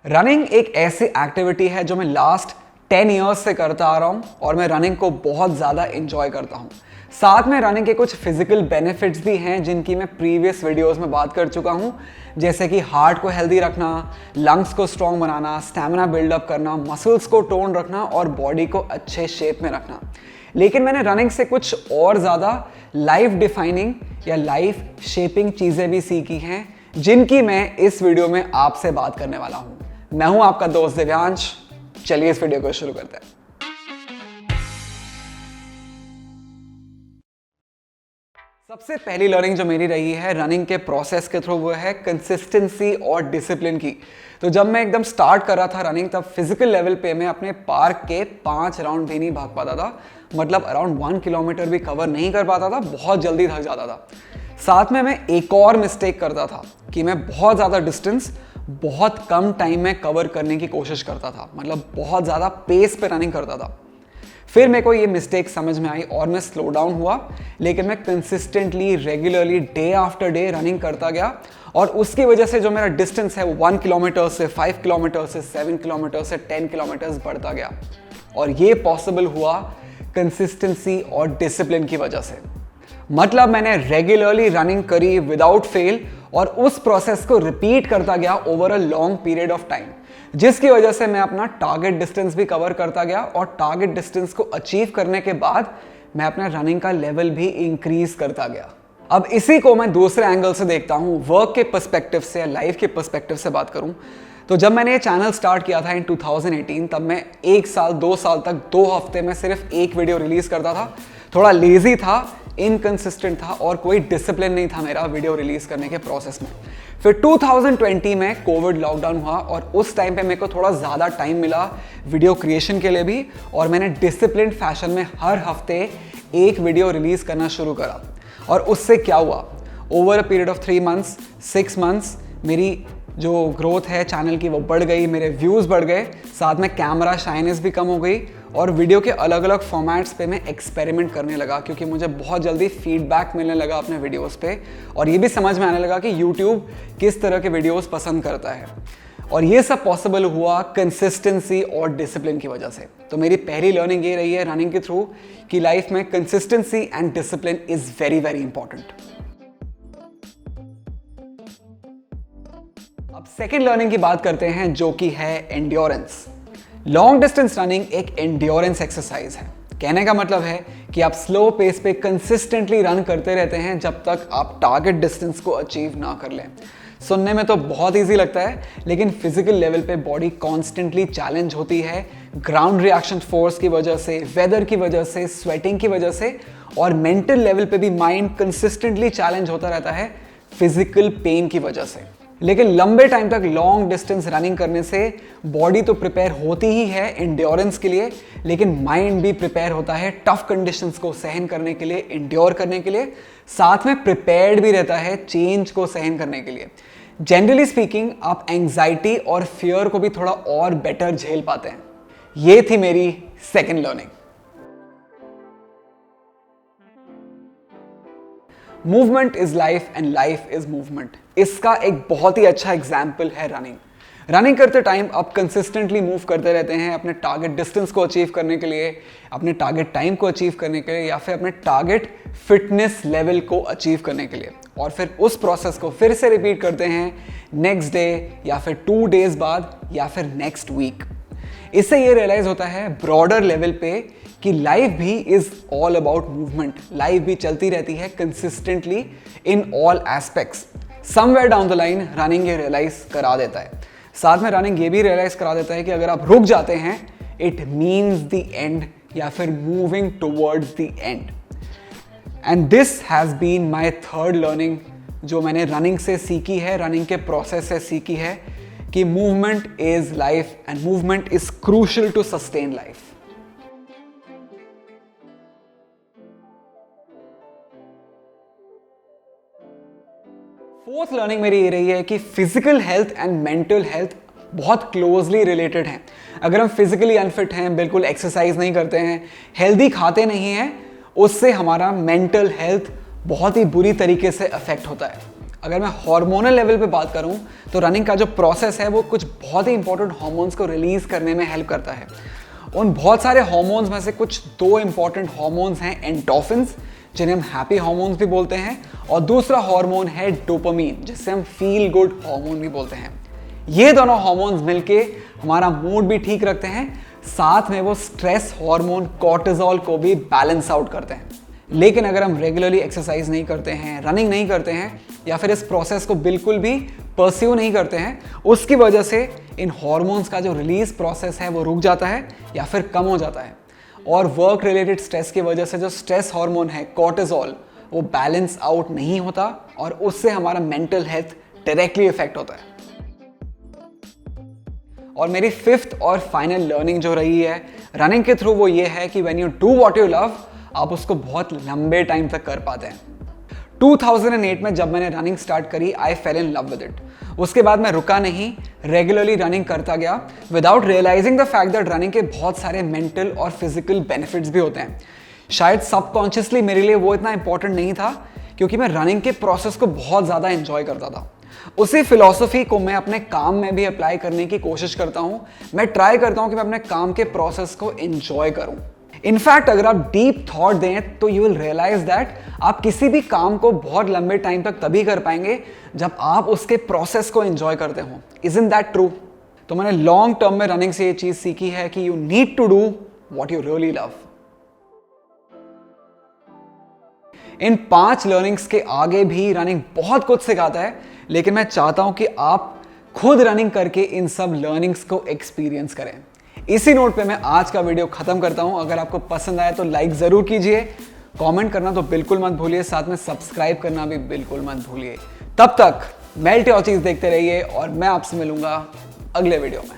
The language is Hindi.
रनिंग एक ऐसी एक्टिविटी है जो मैं लास्ट 10 ईयर्स से करता आ रहा हूँ और मैं रनिंग को बहुत ज़्यादा इंजॉय करता हूँ। साथ में रनिंग के कुछ फिजिकल बेनिफिट्स भी हैं जिनकी मैं प्रीवियस वीडियोस में बात कर चुका हूँ, जैसे कि हार्ट को हेल्दी रखना, लंग्स को स्ट्रॉन्ग बनाना, स्टैमिना बिल्डअप करना, मसल्स को टोन रखना और बॉडी को अच्छे शेप में रखना। लेकिन मैंने रनिंग से कुछ और ज़्यादा लाइफ डिफाइनिंग या लाइफ शेपिंग चीज़ें भी सीखी हैं जिनकी मैं इस वीडियो में आपसे बात करने वाला हूँ। मैं हूं आपका दोस्त दिव्यांश। चलिए इस वीडियो को शुरू करते हैं। सबसे पहली लर्निंग जो मेरी रही है रनिंग के प्रोसेस के थ्रू वो है कंसिस्टेंसी और डिसिप्लिन की। तो जब मैं एकदम स्टार्ट कर रहा था रनिंग, तब फिजिकल लेवल पे मैं अपने पार्क के 5 राउंड भी नहीं भाग पाता था, मतलब अराउंड 1 किलोमीटर भी कवर नहीं कर पाता था, बहुत जल्दी थक जाता था। साथ में मैं एक और मिस्टेक करता था कि मैं बहुत ज़्यादा डिस्टेंस बहुत कम टाइम में कवर करने की कोशिश करता था, मतलब बहुत ज़्यादा पेस पे रनिंग करता था। फिर मेरे को ये मिस्टेक समझ में आई और मैं स्लो डाउन हुआ, लेकिन मैं consistently regularly day after day running करता गया और उसकी वजह से जो मेरा डिस्टेंस है वो 1 किलोमीटर से 5 किलोमीटर से 7 किलोमीटर से 10 किलोमीटर्स बढ़ता गया। और ये पॉसिबल हुआ कंसिस्टेंसी और डिसिप्लिन की वजह से। मतलब मैंने रेगुलरली रनिंग करी विदाउट फेल और उस प्रोसेस को रिपीट करता गया over a long period of time, जिसकी वजह से मैं अपना टारगेट डिस्टेंस भी कवर करता गया और टारगेट डिस्टेंस को अचीव करने के बाद मैं अपना रनिंग का लेवल भी इंक्रीज करता गया। अब इसी को मैं दूसरे एंगल से देखता हूँ, वर्क के पर्सपेक्टिव से या लाइफ के पर्सपेक्टिव से बात करूँ तो जब मैंने ये चैनल स्टार्ट किया था इन 2018, तब मैं 1 साल 2 साल तक 2 हफ्ते में सिर्फ एक वीडियो रिलीज करता था। थोड़ा लेजी था, इनकंसिस्टेंट था और कोई डिसिप्लिन नहीं था मेरा वीडियो रिलीज करने के प्रोसेस में। फिर 2020 में कोविड लॉकडाउन हुआ और उस टाइम पे मेरे को थोड़ा ज़्यादा टाइम मिला वीडियो क्रिएशन के लिए भी, और मैंने डिसिप्लिन फैशन में हर हफ्ते एक वीडियो रिलीज करना शुरू करा। और उससे क्या हुआ, over a period of 3 months 6 months मेरी जो ग्रोथ है चैनल की वो बढ़ गई, मेरे व्यूज़ बढ़ गए, साथ में कैमरा शाइनेस भी कम हो गई और वीडियो के अलग अलग फॉर्मेट्स पे मैं एक्सपेरिमेंट करने लगा, क्योंकि मुझे बहुत जल्दी फीडबैक मिलने लगा अपने वीडियोस पे और ये भी समझ में आने लगा कि यूट्यूब किस तरह के वीडियोस पसंद करता है। और ये सब पॉसिबल हुआ कंसिस्टेंसी और डिसिप्लिन की वजह से। तो मेरी पहली लर्निंग ये रही है रनिंग के थ्रू कि लाइफ में consistency and discipline is very very important. अब सेकेंड लर्निंग की बात करते हैं जो कि है एंड्योरेंस। लॉन्ग डिस्टेंस रनिंग एक एंड्योरेंस एक्सरसाइज है। कहने का मतलब है कि आप स्लो पेस पे कंसिस्टेंटली रन करते रहते हैं जब तक आप टारगेट डिस्टेंस को अचीव ना कर लें। सुनने में तो बहुत इजी लगता है, लेकिन फिजिकल लेवल पे बॉडी कॉन्स्टेंटली चैलेंज होती है ग्राउंड रिएक्शन फोर्स की वजह से, वेदर की वजह से, स्वेटिंग की वजह से, और मेंटल लेवल पे भी माइंड कंसिस्टेंटली चैलेंज होता रहता है फिजिकल पेन की वजह से। लेकिन लंबे टाइम तक लॉन्ग डिस्टेंस रनिंग करने से बॉडी तो प्रिपेयर होती ही है एंड्योरेंस के लिए, लेकिन माइंड भी प्रिपेयर होता है टफ कंडीशंस को सहन करने के लिए, एंड्योर करने के लिए, साथ में प्रिपेयर्ड भी रहता है चेंज को सहन करने के लिए। जनरली स्पीकिंग आप एंग्जाइटी और फियर को भी थोड़ा और बेटर झेल पाते हैं। ये थी मेरी second learning. Movement is life and life is movement. इसका एक बहुत ही अच्छा एग्जाम्पल है रनिंग। रनिंग करते टाइम आप कंसिस्टेंटली मूव करते रहते हैं अपने टारगेट डिस्टेंस को अचीव करने के लिए, अपने टारगेट टाइम को अचीव करने के लिए, या फिर अपने टारगेट फिटनेस लेवल को अचीव करने के लिए, और फिर उस प्रोसेस को फिर से रिपीट करते हैं नेक्स्ट डे या फिर 2 डेज बाद या फिर नेक्स्ट वीक। इससे ये रियलाइज होता है ब्रॉडर लेवल पे कि लाइफ भी is all about movement. Life भी चलती रहती है consistently in all aspects. Somewhere down the line running ये रियलाइज करा देता है। साथ में रनिंग ये भी रियलाइज करा देता है कि अगर आप रुक जाते हैं इट मीन्स द एंड या फिर moving towards the end. And this has been my third learning जो मैंने रनिंग से सीखी है, रनिंग के प्रोसेस से सीखी है कि movement is life and movement is crucial to sustain life. Fourth learning मेरी ये रही है कि physical health and mental health बहुत क्लोजली रिलेटेड हैं। अगर हम फिजिकली अनफिट हैं, बिल्कुल एक्सरसाइज नहीं करते हैं, हेल्दी खाते नहीं हैं, उससे हमारा मेंटल हेल्थ बहुत ही बुरी तरीके से अफेक्ट होता है। अगर मैं हार्मोनल लेवल पे बात करूं तो रनिंग का जो प्रोसेस है वो कुछ बहुत ही इंपॉर्टेंट हार्मोन्स को रिलीज करने में हेल्प करता है। उन बहुत सारे हार्मोन्स में से कुछ 2 इंपॉर्टेंट हार्मोन्स हैं एंडोर्फिन्स, जिन्हें हम हैप्पी हार्मोन्स भी बोलते हैं, और दूसरा हार्मोन है डोपामीन, जिसे हम फील गुड हार्मोन भी बोलते हैं। ये दोनों हार्मोन्स मिलके हमारा मूड भी ठीक रखते हैं, साथ में वो स्ट्रेस हार्मोन कॉर्टिसोल को भी बैलेंस आउट करते हैं। लेकिन अगर हम रेगुलरली एक्सरसाइज नहीं करते हैं, रनिंग नहीं करते हैं, या फिर इस प्रोसेस को बिल्कुल भी परस्यू नहीं करते हैं, उसकी वजह से इन हार्मोन्स का जो रिलीज प्रोसेस है वो रुक जाता है या फिर कम हो जाता है। और वर्क रिलेटेड स्ट्रेस की वजह से जो स्ट्रेस हार्मोन है कॉर्टिसोल, वो बैलेंस आउट नहीं होता और उससे हमारा मेंटल हेल्थ डायरेक्टली इफेक्ट होता है। और मेरी 5th और फाइनल लर्निंग जो रही है रनिंग के थ्रू वो ये है कि when you do what you love, आप उसको बहुत लंबे टाइम तक कर पाते हैं। 2008 में जब मैंने रनिंग स्टार्ट करी, I fell in love with it. उसके बाद मैं रुका नहीं, रेगुलरली रनिंग करता गया without realizing the fact that running के बहुत सारे मेंटल और फिजिकल बेनिफिट्स भी होते हैं। शायद सबकॉन्शियसली मेरे लिए वो इतना इंपॉर्टेंट नहीं था, क्योंकि मैं रनिंग के प्रोसेस को बहुत ज़्यादा एंजॉय करता था। उसी फिलॉसफी को मैं अपने काम में भी अप्लाई करने की कोशिश करता हूँ। मैं ट्राई करता हूँ कि मैं अपने काम के प्रोसेस को एंजॉय करूँ। इनफैक्ट अगर आप डीप थॉट दें तो यू विल रियलाइज दैट आप किसी भी काम को बहुत लंबे टाइम तक तभी कर पाएंगे जब आप उसके प्रोसेस को एंजॉय करते हो। Isn't that true? तो मैंने लॉन्ग टर्म में रनिंग से ये चीज सीखी है कि you need to do what you really love. इन 5 लर्निंग्स के आगे भी रनिंग बहुत कुछ सिखाता है, लेकिन मैं चाहता हूं कि आप खुद रनिंग करके इन सब लर्निंग्स को एक्सपीरियंस करें। इसी नोट पे मैं आज का वीडियो खत्म करता हूं। अगर आपको पसंद आया तो लाइक जरूर कीजिए, कमेंट करना तो बिल्कुल मत भूलिए, साथ में सब्सक्राइब करना भी बिल्कुल मत भूलिए। तब तक मेल्ट योर चीज देखते रहिए और मैं आपसे मिलूंगा अगले वीडियो में।